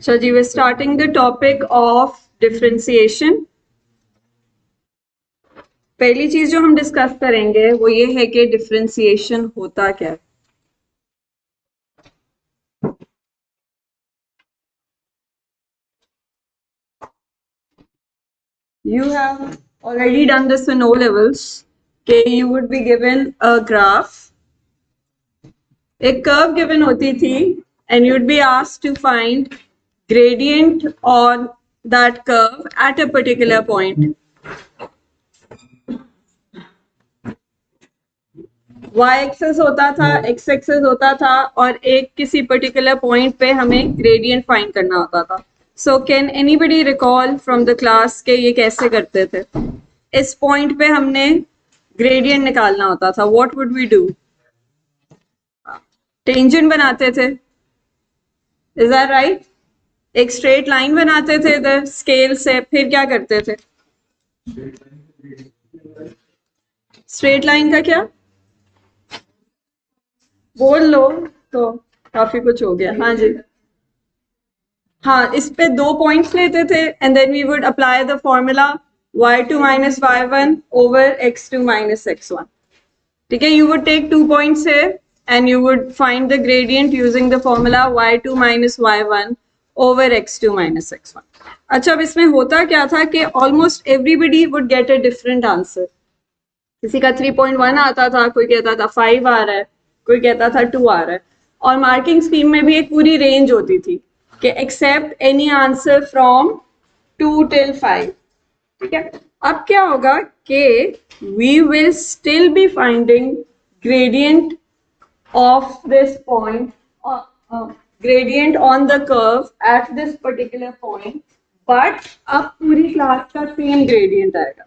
So ji we're starting the topic of differentiation. पहली चीज जो हम डिस्कस करेंगे वो ये है कि डिफरेंशिएशन होता क्या है. You have already done this in O levels. Okay, you would be given a graph. एक curve given होती थी and you'd be asked to find gradient on that curve at a particular point. Y axis होता था, X access होता था और एक किसी पर्टिकुलर पॉइंट पे हमें ग्रेडियंट फाइंड करना होता था. So can anybody recall from the class के ये कैसे करते थे? इस पॉइंट पे हमने ग्रेडियंट निकालना होता था. What would we do? Tangent बनाते थे. Is that right? एक स्ट्रेट लाइन बनाते थे इधर स्केल से, फिर क्या करते थे? स्ट्रेट लाइन का क्या बोल लो तो काफी कुछ हो गया. हाँ जी, हाँ, इस पे दो पॉइंट्स लेते थे and then we would apply the formula y2 minus y1 over x2 minus x1. ठीक है, you would take 2 points here and you would find the gradient using the formula y2 minus y1 over x2 minus x1. अच्छा, अब इसमें होता क्या था कि almost everybody would get a different answer. किसी का 3.1 आता था, कोई कहता था 5 आ रहा है, कोई कहता था 2 आ रहा है. और मार्किंग स्कीम में भी एक पूरी रेंज होती थी कि except any answer from 2 till 5. ठीक है, अब क्या होगा कि we will still be finding gradient of this point, gradient on the curve at this particular point, but अब पूरी क्लास का सेम ग्रेडियंट आएगा.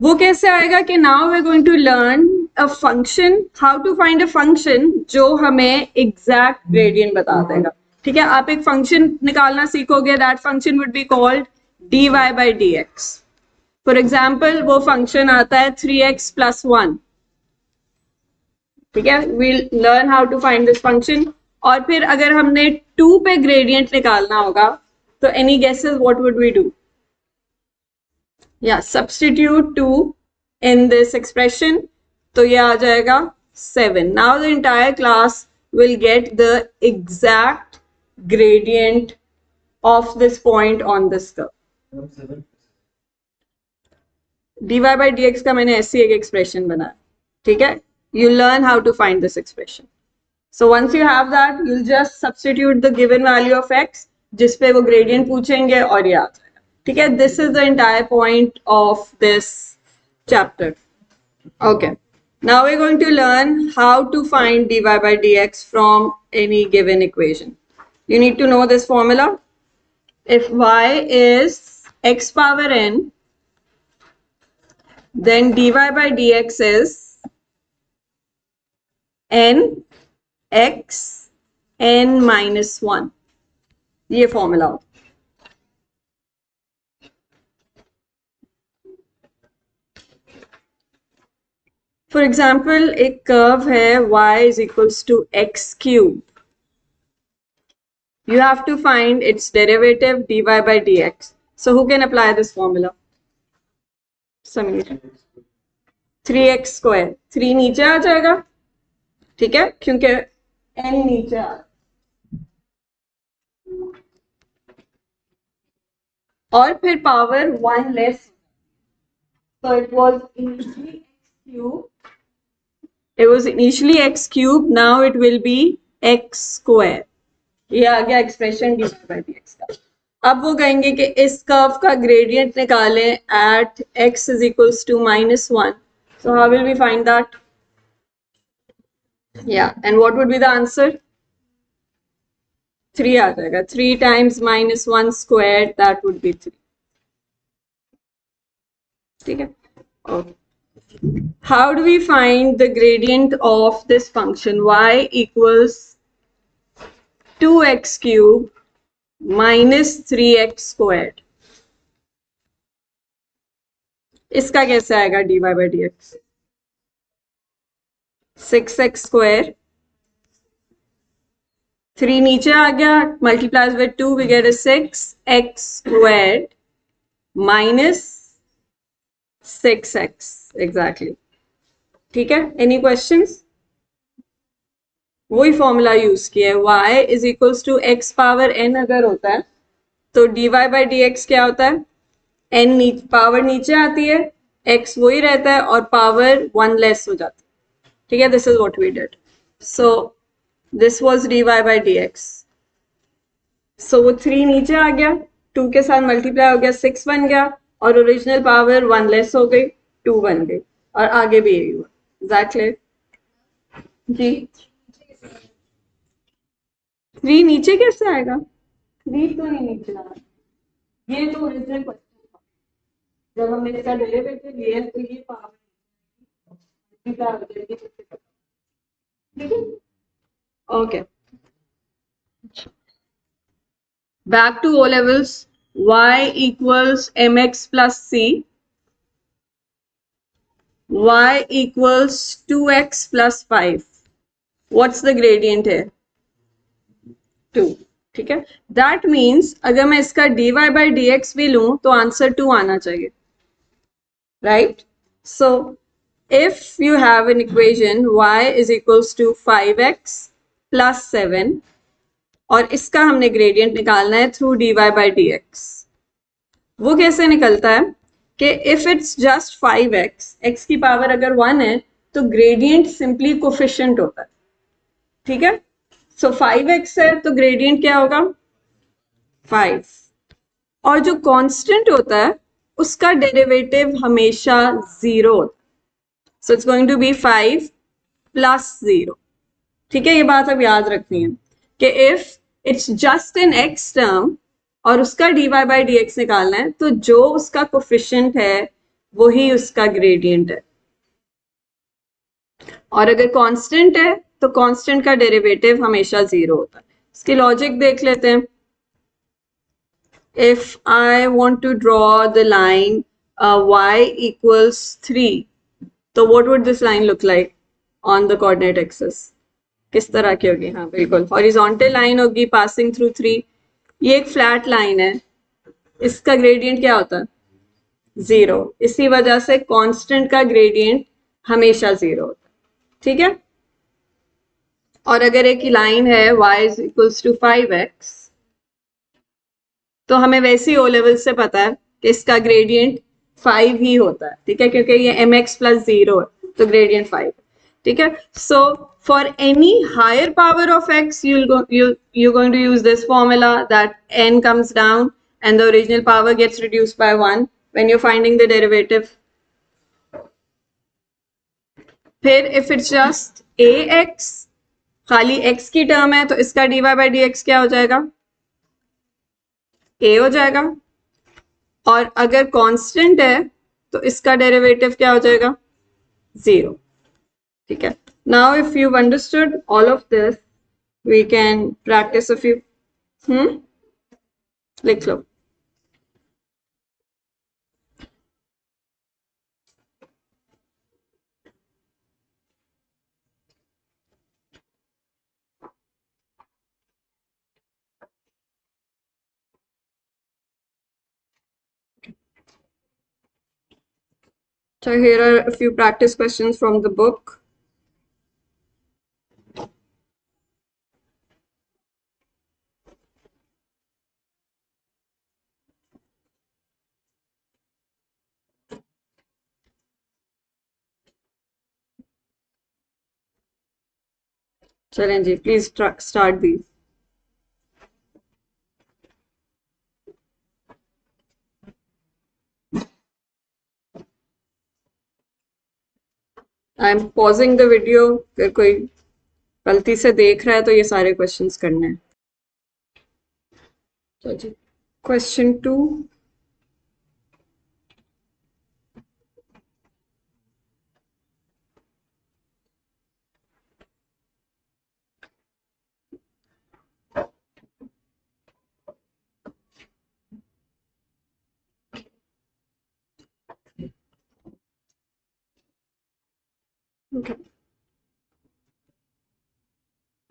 वो कैसे आएगा कि now we are going to learn a function, how to find a function जो हमें एग्जैक्ट ग्रेडियंट बता देगा. ठीक है, आप एक फंक्शन निकालना सीखोगे, that function would be called dy by dx. For example वो फंक्शन आता है 3x plus 1. ठीक है, we'll learn how to find this function. और फिर अगर हमने 2 पे ग्रेडियंट निकालना होगा तो any guesses what would we do? Yeah, substitute 2 in this expression. तो ये आ जाएगा 7. Now the entire class will get the exact gradient of this point on this curve. dy by dx का मैंने ऐसी एक expression बनाया. ठीक है, you learn how to find this expression. So once you have that, you'll just substitute the given value of x जिस पे वो gradient पूछेंगे और ये आ जाएगा. ठीक है, this is the entire point of this chapter. Okay, now we're going to learn how to find dy by dx from any given equation. You need to know this formula. If y is x power n, then dy by dx is n x n minus 1. ये formula हो. For example एक curve है y is equals to x cube. You have to find its derivative dy by dx. So who can apply this formula? Samir. 3x square. 3 नीचे आ जाएगा. ठीक है, क्योंकि n नीचे आ रहा. और फिर power 1 less. So it was initially x cube. It was initially x cube. Now it will be x square. ये आ गया एक्सप्रेशन dy by dx का. अब वो कहेंगे कि इस कर्व का ग्रेडियंट निकालें eight x is equals to -1. So how will we find that? Yeah, and what would be the answer? 3 आ जाएगा. 3 times -1 squared, that would be 3. ठीक है. Okay. How do we find the gradient of this function y equals 2x cube minus 3x squared? इसका कैसे आएगा dy by dx? 6x square 3 नीचे आ गया, multiplies with 2 we get a 6x squared minus 6x exactly. ठीक है, any questions? वही formula use किया है, y is equals to x power n अगर होता है तो dy बाई डी एक्स क्या होता है, n पावर नीचे आती है, x वही रहता है और पावर 1 लेस हो जाती है. ठीक है, this is what we did. So this was dy by D X. So वो 3 नीचे आ गया, 2 के साथ मल्टीप्लाई हो गया, 6 बन गया और ओरिजिनल पावर 1 लेस हो गई, 2 बन गई और आगे भी यही हुआ. एग्जैक्टली जी. 3 नीचे कैसे आएगा? 3 तो नहीं नीचे आना, ये तो ओरिजिनल क्वेश्चन था. जब हमने इसका डेरिवेटिव लिया तो ये power okay. Back to O levels. y equals mx plus c, y equals 2x plus 5. What's the gradient here? 2. ठीक है, दैट मीन्स अगर मैं इसका dy बाई डी एक्स भी लूं तो आंसर 2 आना चाहिए, right? So if you have an equation y is equals to 5x plus 7 और इसका हमने ग्रेडियंट निकालना है through dy by D x, वो कैसे निकलता है कि if it's just 5x, x की पावर अगर 1 है तो ग्रेडियंट सिंपली कोफिशिएंट होता है. ठीक है, सो 5x है तो ग्रेडियंट क्या होगा, 5. और जो कांस्टेंट होता है उसका डेरिवेटिव हमेशा 0 होता है. So it's going to be 5 plus 0. ठीक है, ये बात अब याद रखनी है कि if it's just an x term और उसका dy बाई डी एक्स निकालना है तो जो उसका कोफिशिएंट है वही उसका ग्रेडियंट है. और अगर कांस्टेंट है तो कांस्टेंट का डेरिवेटिव हमेशा 0 होता है. इसकी लॉजिक देख लेते हैं. If I want to draw the line y equals 3, तो what would this line look like on the coordinate axis? किस तरह की होगी? हाँ बिल्कुल, हॉरिजॉन्टल लाइन होगी पासिंग थ्रू 3. ये एक फ्लैट लाइन है, इसका ग्रेडियंट क्या होता है, 0. इसी वजह से कांस्टेंट का ग्रेडियंट हमेशा 0 होता है. ठीक है, और अगर एक लाइन है y is equals to 5x तो हमें वैसे ही ओ लेवल से पता है कि इसका ग्रेडियंट 5 ही होता है. ठीक है, क्योंकि ये mx प्लस 0 है तो ग्रेडियंट 5. ठीक है, so for any higher power of x you're going to use this formula that n comes down and the original power gets reduced by 1 when you're finding the derivative. फिर if it's just ax, खाली x की term है तो इसका dy by D x क्या हो जाएगा, a हो जाएगा. और अगर कांस्टेंट है तो इसका डेरिवेटिव क्या हो जाएगा, 0. ठीक है, now if you understood all of this we can practise a few. लिख लो. So here are a few practice questions from the book. चलें जी, please start these. I am pausing the video, अगर कोई गलती से देख रहा है तो ये सारे क्वेश्चंस करने हैं. तो जी, question 2. Okay.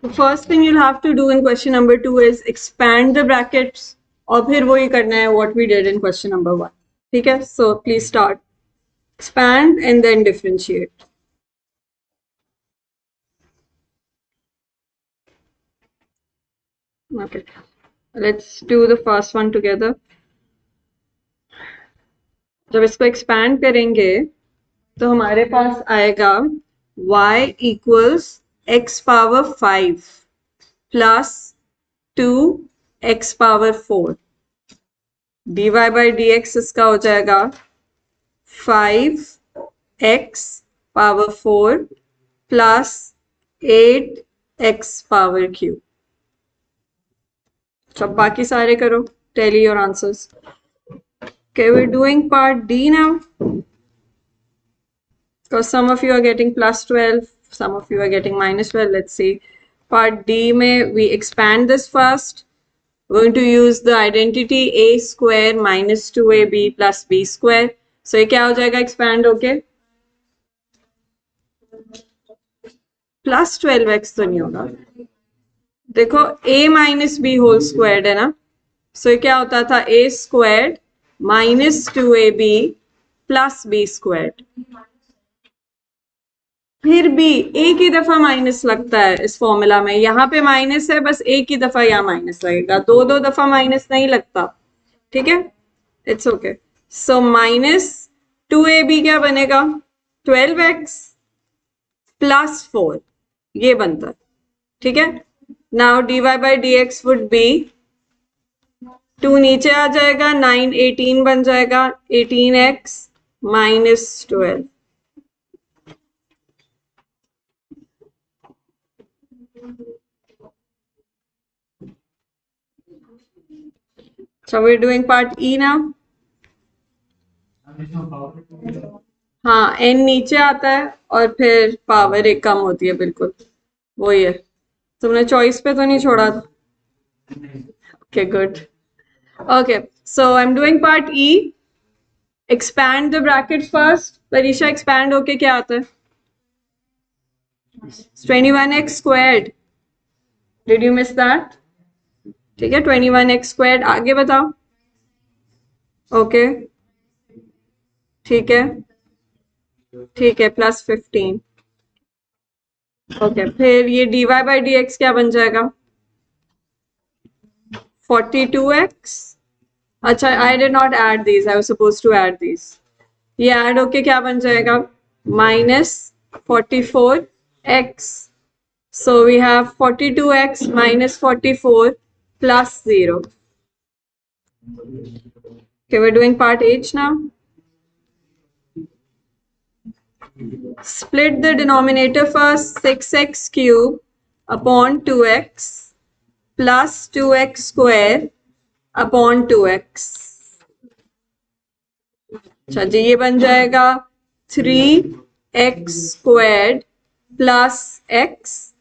The first thing you'll have to do in question number 2 is expand the brackets और फिर वही करना है what we did in question number 1. ठीक है? So please start. Expand and then differentiate. Okay. Let's do the first one together. जब इसको expand करेंगे तो हमारे पास आएगा y equals x power 5 plus 2x power 4. dy by dx इसका हो जाएगा 5x power 4 plus 8x power cube. सब बाकी सारे करो. Tally your answers. Okay, we're doing part D now. Because some of you are getting plus 12, some of you are getting minus 12. Let's see. Part D में we expand this first. We're going to use the identity a square minus 2ab plus b square. So ये क्या हो जाएगा expand होके? Plus 12x तो नहीं होगा. देखो a minus b whole squared है ना. So ये क्या होता था? a squared minus 2ab plus b squared. फिर भी एक ही दफा माइनस लगता है इस फॉर्मूला में. यहाँ पे माइनस है, बस एक ही दफा यहाँ माइनस लगेगा. दो दो दफा माइनस नहीं लगता. ठीक है? It's okay. So minus 2ab क्या बनेगा? 12x प्लस 4 ये बनता है. ठीक है? Now dy by dx would be 2 नीचे आ जाएगा, 9 18 बन जाएगा, 18x minus 12. So we're doing part E now. हाँ, n नीचे आता है और फिर पावर एक कम होती है. बिल्कुल वही है. तुमने चॉइस पे तो नहीं छोड़ा? Okay, good. Okay, so I'm doing part E. Expand the bracket first. परीक्षा expand होके क्या आता है? 21x squared. Did you miss that? ठीक है, 21x squared. आगे बताओ. ओके, ठीक है, ठीक है, प्लस 15. ओके, फिर ये dy by dx क्या बन जाएगा? 42x. अच्छा, I did not add these. I was supposed to add these. ये ऐड होके क्या बन जाएगा? minus 44x. So we have 42x minus 44 plus 0. Okay, we're doing part H now. Split the denominator first. 6x cube upon 2x plus 2x square upon 2x. अच्छा जी, ये बन जाएगा 3x squared plus x.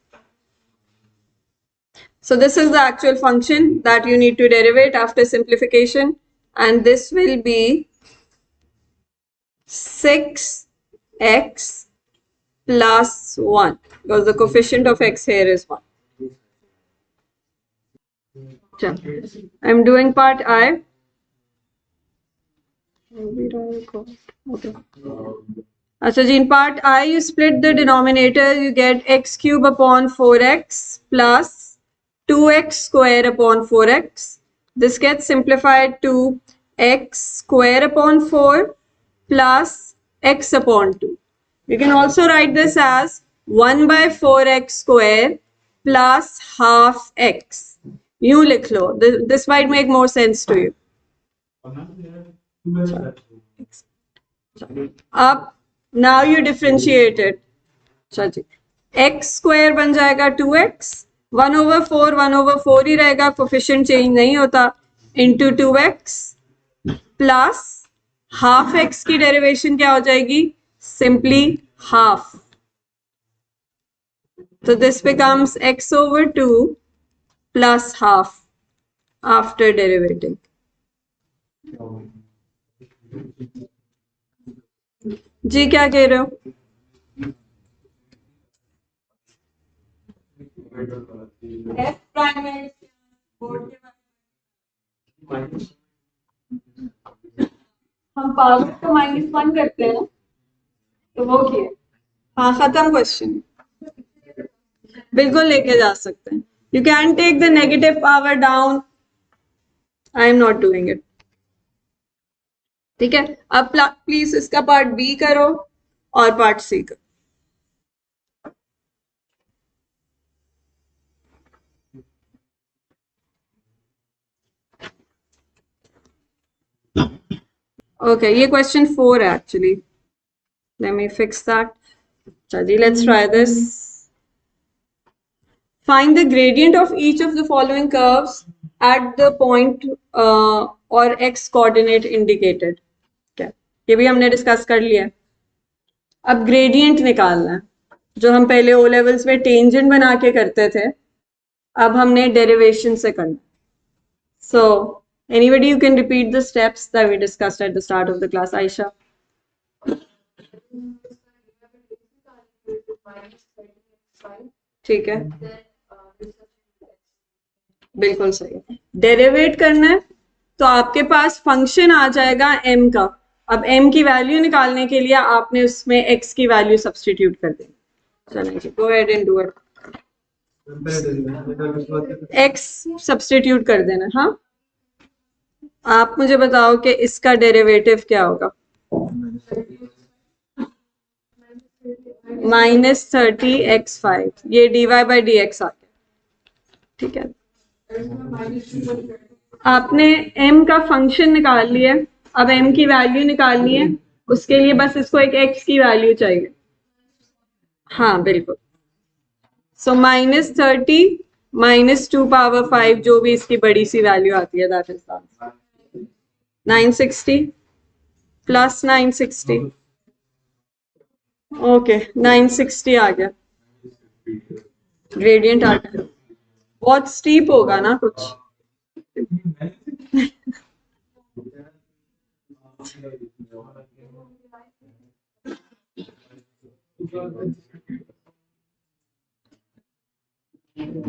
So this is the actual function that you need to derivate after simplification, and this will be 6x plus 1 because the coefficient of x here is 1. I'm doing part I. Okay. So in part I, you split the denominator, you get x cube upon 4x plus 2x square upon 4x. This gets simplified to x square upon 4 plus x upon 2. You can also write this as 1 by 4x square plus half x. You लिख लो. This might make more sense to you. अब now you differentiate it. x square बन जाएगा 2x, 1/4 ही रहेगा, coefficient change नहीं होता, into 2x plus half x की derivation क्या हो जाएगी? Simply half. So this becomes x/2 plus half after derivating. जी क्या कह रहे हो? मैग्नेट्स बोर्ड के बारे में हम पावर को -1 करते हैं ना, तो वो किए। हाँ, खत्म क्वेश्चन। बिल्कुल लेके जा सकते हैं। You can take the negative power down, I am not doing it. ठीक है, अब प्लीज इसका पार्ट बी करो और पार्ट सी करो। ओके, ये क्वेश्चन 4 है actually. Let me fix that. चलिए, let's try this. Find the gradient of each of the following curves at the point or x coordinate indicated. क्या ये भी हमने डिस्कस कर लिया है। अब ग्रेडियंट निकालना है, जो हम पहले ओ लेवल्स में टेंजेंट बना के करते थे, अब हमने डेरिवेशन से करना। So anybody you can repeat the steps that we discussed at the start of the class, Aisha? ठीक है, बिल्कुल सही। डेरिवेट करना है तो आपके पास फंक्शन आ जाएगा m का। अब m की वैल्यू निकालने के लिए आपने उसमें x की वैल्यू सब्स्टिट्यूट कर देनी। चलें, go ahead and do it. x substitute कर देना। हाँ, आप मुझे बताओ कि इसका डेरिवेटिव क्या होगा। -30x5, ये dy by dx आ गया। ठीक है, आपने m का फंक्शन निकाल लिया, अब m की वैल्यू निकालनी है, उसके लिए बस इसको एक x की वैल्यू चाहिए। हाँ बिल्कुल। सो -30 -2 पावर 5, जो भी इसकी बड़ी सी वैल्यू आती है, दैट इज 960 प्लस 960। ओके, 960 आ गया, ग्रेडियंट आ गया। बहुत स्टीप होगा ना कुछ।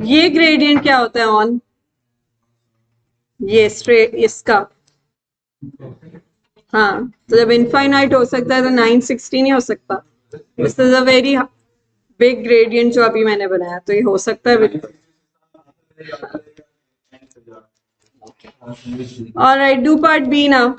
ये ग्रेडियंट क्या होता है ऑन, ये स्ट्रेट इसका। हाँ, तो जब इनफाइनाइट हो सकता है तो 960 नहीं हो सकता। This is a very big gradient जो अभी मैंने बनाया, तो ये हो सकता है बिल्कुल। Alright, do part B now.